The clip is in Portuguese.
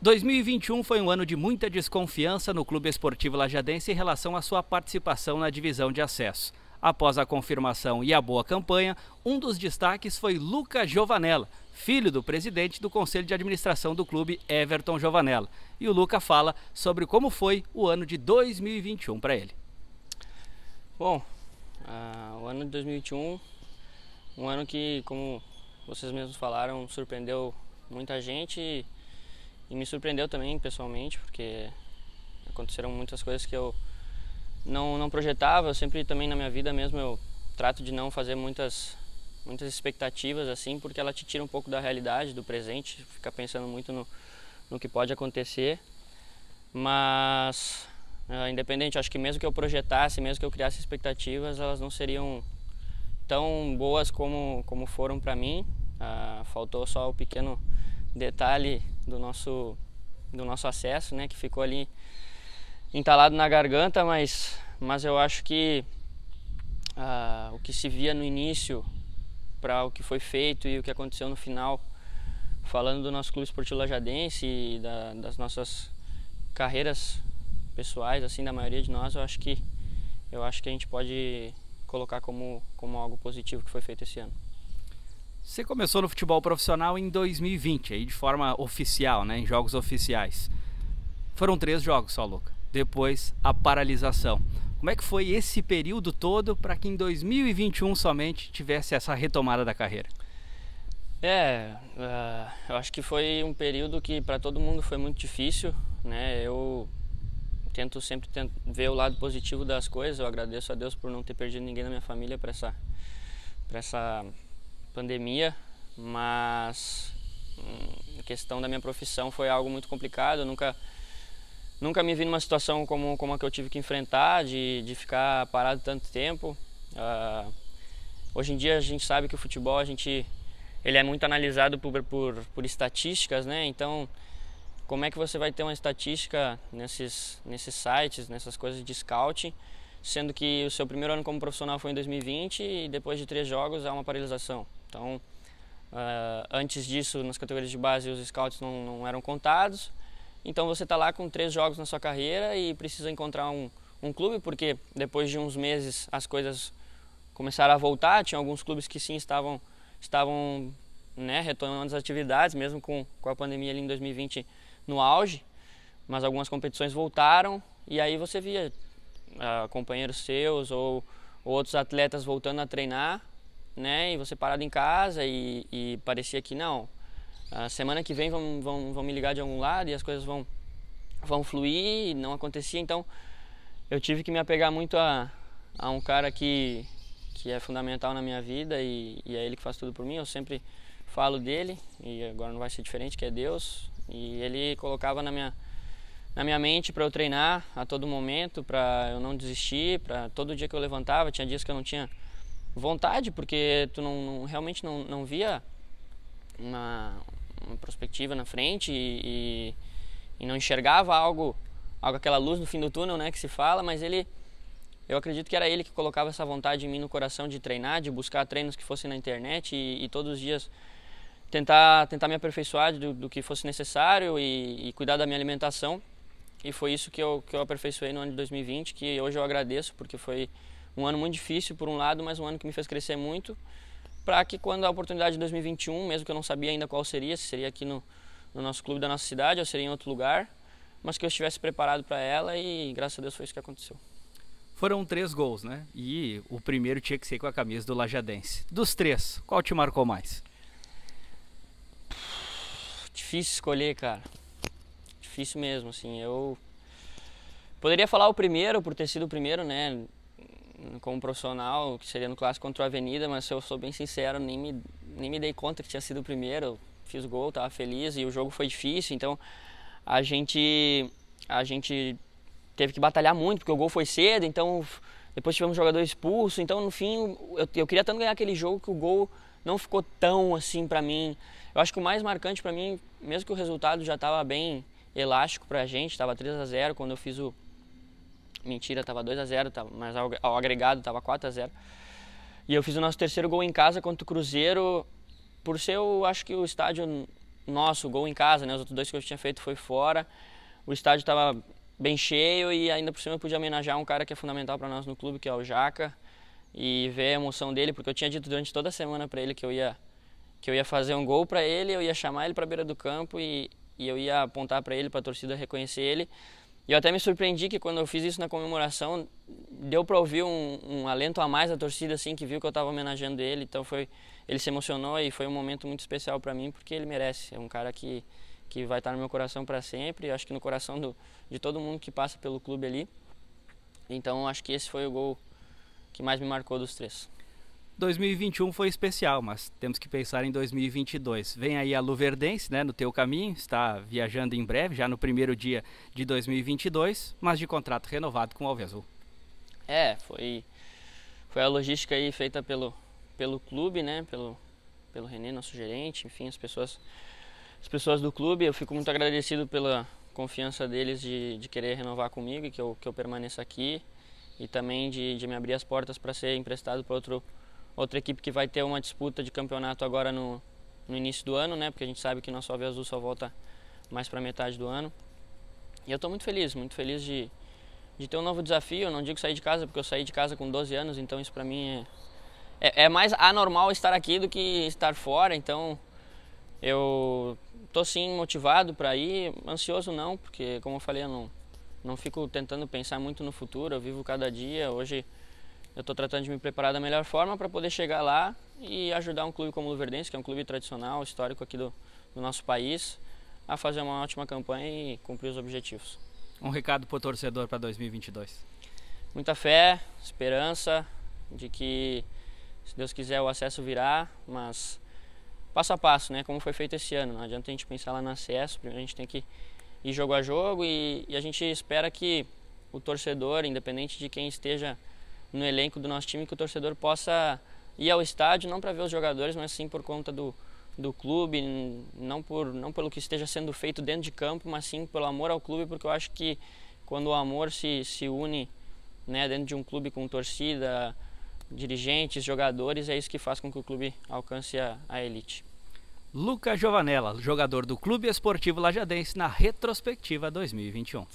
2021 foi um ano de muita desconfiança no Clube Esportivo Lajadense em relação à sua participação na divisão de acesso. Após a confirmação e a boa campanha, um dos destaques foi Luca Giovanella, filho do presidente do Conselho de Administração do clube, Everton Giovanella. E o Luca fala sobre como foi o ano de 2021 para ele. Bom, o ano de 2021, um ano que, como vocês mesmos falaram, surpreendeu muita gente e me surpreendeu também pessoalmente, porque aconteceram muitas coisas que eu não projetava. Eu sempre também na minha vida mesmo eu trato de não fazer muitas expectativas assim, porque ela te tira um pouco da realidade, do presente, fica pensando muito no que pode acontecer. Mas independente, acho que mesmo que eu projetasse, mesmo que eu criasse expectativas, elas não seriam tão boas como foram para mim. Faltou só o pequeno detalhe do nosso acesso, né, que ficou ali entalado na garganta, mas eu acho que o que se via no início para o que foi feito e o que aconteceu no final, falando do nosso Clube Esportivo Lajadense e das nossas carreiras pessoais, assim, da maioria de nós, eu acho que a gente pode colocar como algo positivo que foi feito esse ano. Você começou no futebol profissional em 2020, aí de forma oficial, né, em jogos oficiais. Foram 3 jogos só, Luca. Depois a paralisação. Como é que foi esse período todo para que em 2021 somente tivesse essa retomada da carreira? Eu acho que foi um período que para todo mundo foi muito difícil, né? Eu tento sempre ver o lado positivo das coisas. Eu agradeço a Deus por não ter perdido ninguém na minha família para essa pandemia, mas a questão da minha profissão foi algo muito complicado. Eu nunca me vi numa situação como a que eu tive que enfrentar, de ficar parado tanto tempo. Hoje em dia a gente sabe que o futebol ele é muito analisado por estatísticas, né? Então, como é que você vai ter uma estatística nesses sites, nessas coisas de scouting, sendo que o seu primeiro ano como profissional foi em 2020 e depois de 3 jogos há uma paralisação? Então, antes disso, nas categorias de base, os scouts não eram contados. Então você está lá com 3 jogos na sua carreira e precisa encontrar um clube, porque depois de uns meses as coisas começaram a voltar. Tinha alguns clubes que sim estavam né, retomando as atividades, mesmo com a pandemia ali em 2020 no auge, mas algumas competições voltaram e aí você via companheiros seus ou outros atletas voltando a treinar, né, e você parado em casa e parecia que não, a semana que vem vão me ligar de algum lado e as coisas vão fluir, e não acontecia. Então eu tive que me apegar muito a um cara que é fundamental na minha vida e é ele que faz tudo por mim. Eu sempre falo dele e agora não vai ser diferente, que é Deus, e ele colocava na minha mente para eu treinar a todo momento, para eu não desistir, para todo dia que eu levantava. Tinha dias que eu não tinha vontade, porque tu realmente não via uma perspectiva na frente e não enxergava aquela luz no fim do túnel, né, que se fala, mas eu acredito que era ele que colocava essa vontade em mim, no coração, de treinar, de buscar treinos que fossem na internet e todos os dias tentar me aperfeiçoar do que fosse necessário e cuidar da minha alimentação. E foi isso que eu aperfeiçoei no ano de 2020, que hoje eu agradeço, porque foi um ano muito difícil por um lado, mas um ano que me fez crescer muito, para que quando a oportunidade de 2021, mesmo que eu não sabia ainda qual seria, se seria aqui no nosso clube da nossa cidade ou seria em outro lugar, mas que eu estivesse preparado para ela, e graças a Deus foi isso que aconteceu. Foram 3 gols, né? E o primeiro tinha que ser com a camisa do Lajadense. Dos 3, qual te marcou mais? Difícil escolher, cara. Difícil mesmo, assim. Eu poderia falar o primeiro, por ter sido o primeiro, né, como profissional, que seria no clássico contra o Avenida, mas se eu sou bem sincero, nem me dei conta que tinha sido o primeiro. Eu fiz o gol, estava feliz e o jogo foi difícil, então a gente teve que batalhar muito, porque o gol foi cedo, então depois tivemos um jogador expulso, então no fim eu queria tanto ganhar aquele jogo que o gol não ficou tão assim pra mim. Eu acho que o mais marcante pra mim, mesmo que o resultado já estava bem elástico pra gente, estava 3-0 quando eu fiz Mentira, estava 2-0, mas ao agregado estava 4-0. E eu fiz o nosso terceiro gol em casa contra o Cruzeiro, por ser, eu acho que o estádio nosso, gol em casa, né? Os outros 2 que eu tinha feito foi fora. O estádio estava bem cheio e ainda por cima eu podia homenagear um cara que é fundamental para nós no clube, que é o Jaca, e ver a emoção dele, porque eu tinha dito durante toda a semana para ele que eu ia fazer um gol para ele, eu ia chamar ele para a beira do campo e eu ia apontar para ele, para a torcida reconhecer ele. E eu até me surpreendi que quando eu fiz isso na comemoração, deu para ouvir um alento a mais da torcida, assim, que viu que eu estava homenageando ele. Então ele se emocionou e foi um momento muito especial para mim, porque ele merece. É um cara que vai estar no meu coração para sempre, acho que no coração de todo mundo que passa pelo clube ali. Então acho que esse foi o gol que mais me marcou dos 3. 2021 foi especial, mas temos que pensar em 2022. Vem aí a Luverdense, né, no teu caminho, está viajando em breve, já no primeiro dia de 2022, mas de contrato renovado com o Alviazul. Foi a logística aí feita pelo clube, né, pelo René, nosso gerente, enfim, as pessoas do clube. Eu fico muito agradecido pela confiança deles de querer renovar comigo e que eu permaneça aqui, e também de me abrir as portas para ser emprestado para outra equipe que vai ter uma disputa de campeonato agora no início do ano, né? Porque a gente sabe que nosso Alviazul só volta mais para metade do ano. E eu estou muito feliz de ter um novo desafio. Eu não digo sair de casa, porque eu saí de casa com 12 anos, então isso para mim é mais anormal estar aqui do que estar fora. Então eu estou sim motivado para ir, ansioso não, porque como eu falei, eu não fico tentando pensar muito no futuro, eu vivo cada dia. Hoje eu estou tratando de me preparar da melhor forma para poder chegar lá e ajudar um clube como o Luverdense, que é um clube tradicional, histórico aqui do nosso país, a fazer uma ótima campanha e cumprir os objetivos. Um recado para o torcedor para 2022? Muita fé, esperança de que, se Deus quiser, o acesso virá, mas passo a passo, né? Como foi feito esse ano. Não adianta a gente pensar lá no acesso, primeiro a gente tem que ir jogo a jogo e a gente espera que o torcedor, independente de quem esteja no elenco do nosso time, que o torcedor possa ir ao estádio, não para ver os jogadores, mas sim por conta do clube, não pelo que esteja sendo feito dentro de campo, mas sim pelo amor ao clube, porque eu acho que quando o amor se une, né, dentro de um clube com torcida, dirigentes, jogadores, é isso que faz com que o clube alcance a elite. Lucas Giovanella, jogador do Clube Esportivo Lajadense, na retrospectiva 2021.